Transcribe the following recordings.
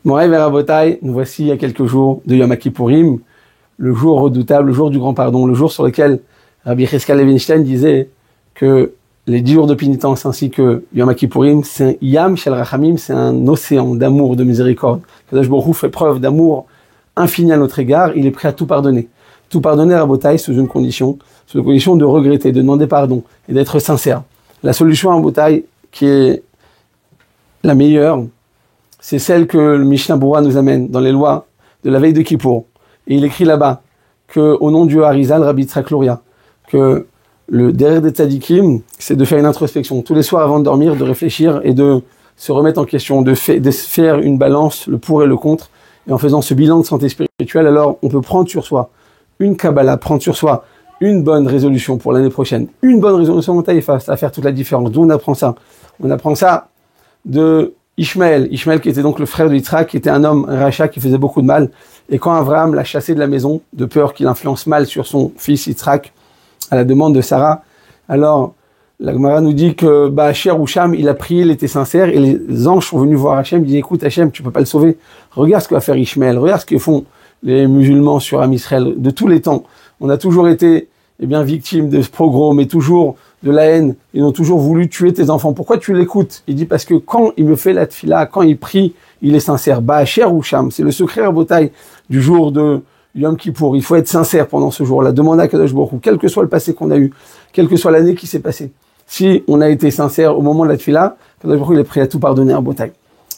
Moraï Verabotai, nous voici il y a quelques jours de Yom Kippourim, le jour redoutable, le jour du grand pardon, le jour sur lequel Rabbi Cheskel Levinstein disait que les 10 jours de pénitence ainsi que Yom Kippourim, c'est un Yam Shel Rachamim, c'est un océan d'amour, de miséricorde. Kadosh Baruch Hu fait preuve d'amour infini à notre égard, il est prêt à tout pardonner. Tout pardonner à Rabotai sous une condition de regretter, de demander pardon et d'être sincère. La solution à Rabotai, qui est la meilleure, c'est celle que le Mishnah Berurah nous amène dans les lois de la veille de Kippour. Et il écrit là-bas que, au nom du Harizal, Rabbi Yitzhak Luria, que le derrière des tzadikim, c'est de faire une introspection tous les soirs avant de dormir, de réfléchir et de se remettre en question, de faire une balance, le pour et le contre. Et en faisant ce bilan de santé spirituelle, alors on peut prendre sur soi une Kabbalah, prendre sur soi une bonne résolution pour l'année prochaine. Une bonne résolution de Taïfa, ça va faire toute la différence. D'où on apprend ça? On apprend ça de Ishmaël qui était donc le frère de Yitzhak, qui était un homme, un rachat qui faisait beaucoup de mal. Et quand Abraham l'a chassé de la maison, de peur qu'il influence mal sur son fils Yitzhak, à la demande de Sarah, alors la Gemara nous dit que Asher ou Sham, il a prié, il était sincère, et les anges sont venus voir Hachem, ils disent écoute Hachem, tu peux pas le sauver, regarde ce que va faire Ishmaël, regarde ce que font les musulmans sur Am Israël de tous les temps. On a toujours été victimes de ce pogrom et toujours de la haine. Ils ont toujours voulu tuer tes enfants. Pourquoi tu l'écoutes? Il dit parce que quand il me fait la tfila, quand il prie, il est sincère. Asher ou Sham, c'est le secret à Botaï du jour de Yom Kippour. Il faut être sincère pendant ce jour-là. Demandez à Kadosh Baruch Hu, quel que soit le passé qu'on a eu, quelle que soit l'année qui s'est passée. Si on a été sincère au moment de la tfila, Kadosh Baruch Hu, il est prêt à tout pardonner à Botaï.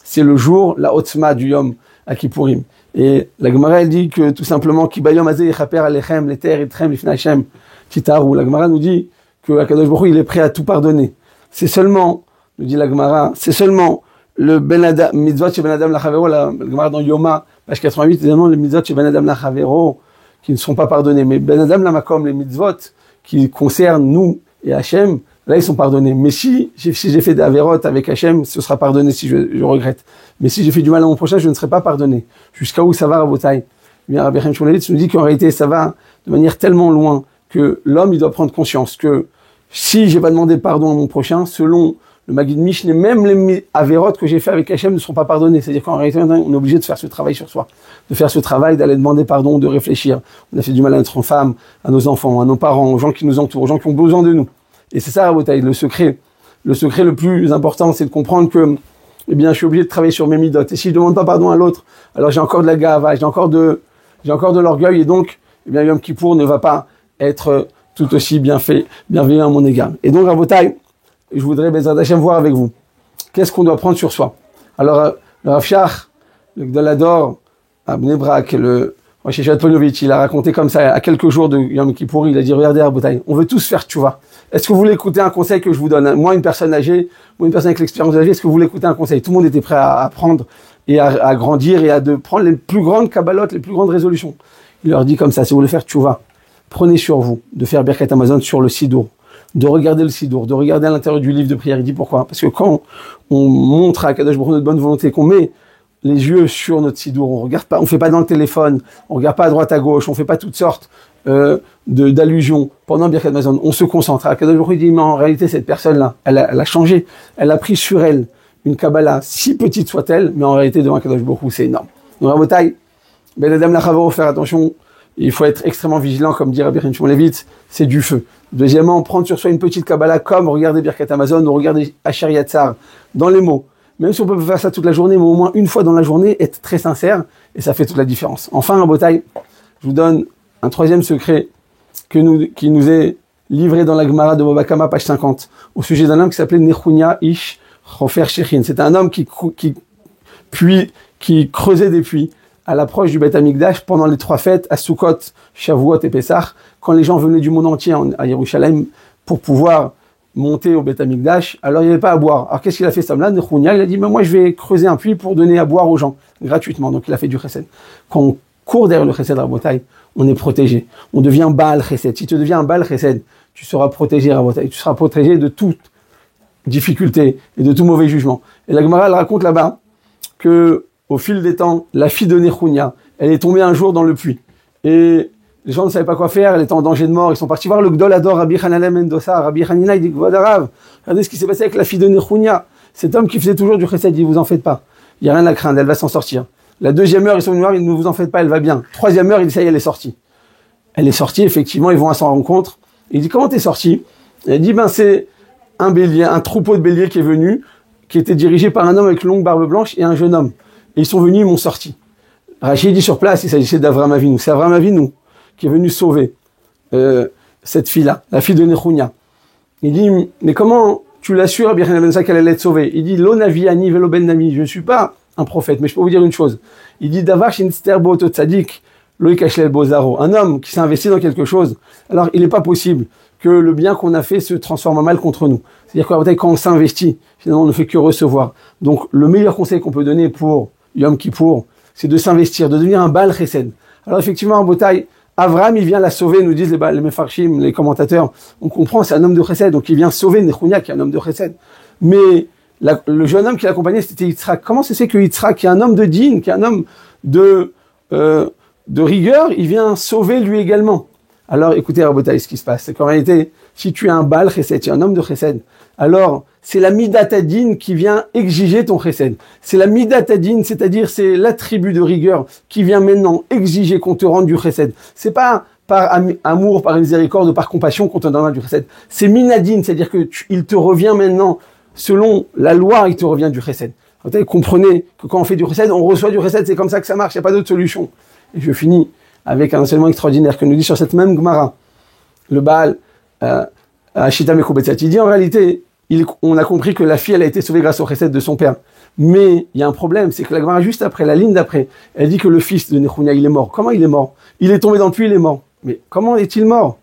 C'est le jour, la otzma du Yom à Kippourim. Et la Gemara, elle dit que tout simplement, Ki bayom hazeh yechaper alechem leter etrem lifnei Hashem titaru. La Gemara nous dit que Akadosh Baruch Hu, il est prêt à tout pardonner. C'est seulement, nous dit la Gemara, c'est seulement le ben adam, mitzvot chez ben adam lachavero, la Gemara dans Yoma, page 88, c'est seulement les mitzvot chez ben adam lachavero qui ne sont pas pardonnés. Mais ben adam lamakom, les mitzvot qui concernent nous et Hachem, là ils sont pardonnés. Mais si j'ai fait des avérotes avec Hachem, ce sera pardonné si je regrette. Mais si j'ai fait du mal à mon prochain, je ne serai pas pardonné. Jusqu'à où ça va, Rabotai? Bien, Rabbi Chaim Shmulevitz nous dit qu'en réalité, ça va de manière tellement loin que l'homme, il doit prendre conscience que si j'ai pas demandé pardon à mon prochain, selon le Maggid Mishneh, même les avérotes que j'ai fait avec Hachem ne seront pas pardonnés. C'est-à-dire qu'en réalité, on est obligé de faire ce travail sur soi, de faire ce travail, d'aller demander pardon, de réfléchir. On a fait du mal à notre femme, à nos enfants, à nos parents, aux gens qui nous entourent, aux gens qui ont besoin de nous. Et c'est ça, Rabotai, le secret le plus important, c'est de comprendre que, je suis obligé de travailler sur mes midot. Et si je demande pas pardon à l'autre, alors j'ai encore de la gava, j'ai encore de l'orgueil, et donc, Yom Kippour ne va pas être tout aussi bienveillant à mon égard. Et donc, Rabotai, je voudrais, Bezrat Hashem, voir avec vous. Qu'est-ce qu'on doit prendre sur soi? Alors, le Rav Shach, le Gdolador, à Bnei Brak, le Rosh Yeshivat Ponovitch, il a raconté comme ça, à quelques jours de Yom Kippour, il a dit, regardez, Rabotai, on veut tous faire tchouva. Est-ce que vous voulez écouter un conseil que je vous donne? Moi, une personne âgée, moi, une personne avec l'expérience âgée, est-ce que vous voulez écouter un conseil? Tout le monde était prêt à apprendre et à grandir et de prendre les plus grandes kabbalotes, les plus grandes résolutions. Il leur dit comme ça, si vous voulez faire tchouva, prenez sur vous de faire Birkat Hamazon sur le Sidour, de regarder le Sidour, de regarder à l'intérieur du livre de prière. Il dit pourquoi? Parce que quand on montre à Kadosh Baruch Hu notre bonne volonté, qu'on met les yeux sur notre Sidour, on regarde pas, on fait pas dans le téléphone, on regarde pas à droite à gauche, on fait pas toutes sortes d'allusions pendant Birkat Hamazon, on se concentre. Kadosh Baruch Hu dit mais en réalité cette personne-là, elle a changé, elle a pris sur elle une Kabbalah, si petite soit-elle, mais en réalité devant Kadosh Baruch Hu c'est énorme. Donc Rabotai, Ben Adam Lachavero, faire attention. Il faut être extrêmement vigilant, comme dit Rabbi Chaim Shmulevitz, c'est du feu. Deuxièmement, prendre sur soi une petite Kabbalah, comme regarder Birkat Hamazon ou regarder Asher Yatzar, dans les mots. Même si on peut faire ça toute la journée, mais au moins une fois dans la journée, être très sincère, et ça fait toute la différence. Enfin, Rabotai, je vous donne un troisième secret qui nous est livré dans la Gemara de Baba Kama, page 50, au sujet d'un homme qui s'appelait Nechunya Ish Chofer Shechin. C'est un homme qui creusait des puits à l'approche du Beth Amikdash pendant les 3 fêtes, à Sukkot, Shavuot et Pessah, quand les gens venaient du monde entier à Yerushalayim pour pouvoir monter au Beth Amikdash, alors il n'y avait pas à boire. Alors qu'est-ce qu'il a fait, cet homme-là? Nechunya, il a dit, mais moi je vais creuser un puits pour donner à boire aux gens, gratuitement. Donc il a fait du chesed. Quand on court derrière le chesed Rabotai, on est protégé. On devient Baal chesed. Si tu deviens un Baal chesed, tu seras protégé, Rabotai. Tu seras protégé de toute difficulté et de tout mauvais jugement. Et la Gemara, elle raconte là-bas que, au fil des temps, la fille de Nechunya, elle est tombée un jour dans le puits. Et les gens ne savaient pas quoi faire, elle était en danger de mort. Ils sont partis voir le Gdolador, Rabbi Hananel Mendoza. Rabbi Hanina, il dit, Gvod Arav, regardez ce qui s'est passé avec la fille de Nechunya. Cet homme qui faisait toujours du chesed, il dit, vous en faites pas. il n'y a rien à craindre, elle va s'en sortir. La deuxième heure, ils sont venus voir, ils ne vous en faites pas, elle va bien. Troisième heure, il dit, ça y est, elle est sortie. Elle est sortie, effectivement, ils vont à son rencontre. Il dit, comment t'es sortie? Elle dit, c'est un bélier, un troupeau de béliers qui est venu, qui était dirigé par un homme avec une longue barbe blanche et un jeune homme. Et ils sont venus, ils m'ont sorti. Rachid dit sur place, il s'agissait d'Avraham Avinu. C'est Avraham Avinu qui est venu sauver cette fille-là, la fille de Nechunya. Il dit, mais comment tu l'assures, qu'elle allait être sauvée? Il dit, Lo navi ani velo ben nami, je ne suis pas un prophète, mais je peux vous dire une chose. Il dit, Davar shinster bo tzadik, lo ikashlel bozaro. Un homme qui s'est investi dans quelque chose, alors il n'est pas possible que le bien qu'on a fait se transforme en mal contre nous. C'est-à-dire que quand on s'investit, finalement on ne fait que recevoir. Donc le meilleur conseil qu'on peut donner pour Yom Kippour, c'est de s'investir, de devenir un Baal Chesed. Alors effectivement, en Botaï, Avraham, il vient la sauver, nous disent les Mefarshim, les commentateurs. On comprend, c'est un homme de Chesed, donc il vient sauver Nechunya, qui est un homme de Chesed. Mais le jeune homme qui l'accompagnait, c'était Yitzhak. Comment c'est que Yitzhak, qui est un homme de din, qui est un homme de rigueur, il vient sauver lui également? Alors écoutez, Rabotaï, ce qui se passe, c'est qu'en réalité, si tu es un Baal Chesed, tu es un homme de Chesed, alors c'est la Midat Hadin qui vient exiger ton Chesed. C'est la Midat Hadin, c'est-à-dire c'est l'attribut de rigueur qui vient maintenant exiger qu'on te rende du Chesed. C'est pas par amour, par miséricorde ou par compassion qu'on te donnera du Chesed. C'est Minadin, c'est-à-dire que il te revient maintenant, selon la loi, il te revient du Chesed. Comprenez que quand on fait du Chesed, on reçoit du Chesed, c'est comme ça que ça marche, il n'y a pas d'autre solution. Et je finis avec un enseignement extraordinaire que nous dit sur cette même Gemara, le Baal, Ashita Mekubetsat. Il dit en réalité, on a compris que la fille, elle a été sauvée grâce au Chesed de son père. Mais il y a un problème, c'est que la Gemara, juste après, la ligne d'après, elle dit que le fils de Nechunya, il est mort. Comment il est mort? Il est tombé dans le puits, il est mort. Mais comment est-il mort?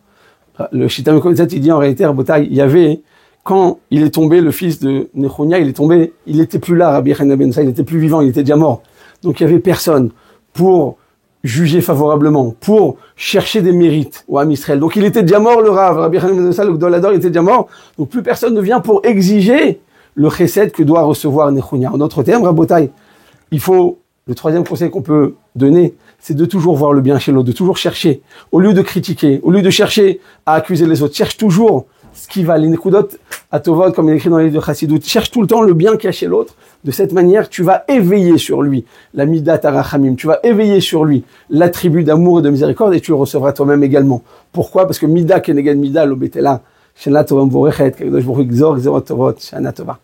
Le Ashita Mekubetsat, il dit en réalité, Rabotai, il y avait, quand il est tombé, le fils de Nechunya, il est tombé, il n'était plus là, Rabbi Yochanan ben Zakkai, il n'était plus vivant, il était déjà mort. Donc il y avait personne pour juger favorablement, pour chercher des mérites au Ham Israël. Donc il était déjà mort, le Rav, Rabbi Yochanan ben Zakkai, le Gdolador, il était déjà mort. Donc plus personne ne vient pour exiger le chesed que doit recevoir Nechunya. En d'autres termes, Rabotai, le troisième conseil qu'on peut donner, c'est de toujours voir le bien chez l'autre, de toujours chercher, au lieu de critiquer, au lieu de chercher à accuser les autres, cherche toujours ce qui va, les nekudot atovot, comme il est écrit dans les livres de Chassidut, cherche tout le temps le bien qu'il y a chez l'autre. De cette manière, tu vas éveiller sur lui la midat arachamim, tu vas éveiller sur lui l'attribut d'amour et de miséricorde, et tu le recevras toi-même également. Pourquoi? Parce que midah keneged midah lo betela, shana tova mvorechet, kadosh baruch hu yigzor gzerot tovot, shana tova.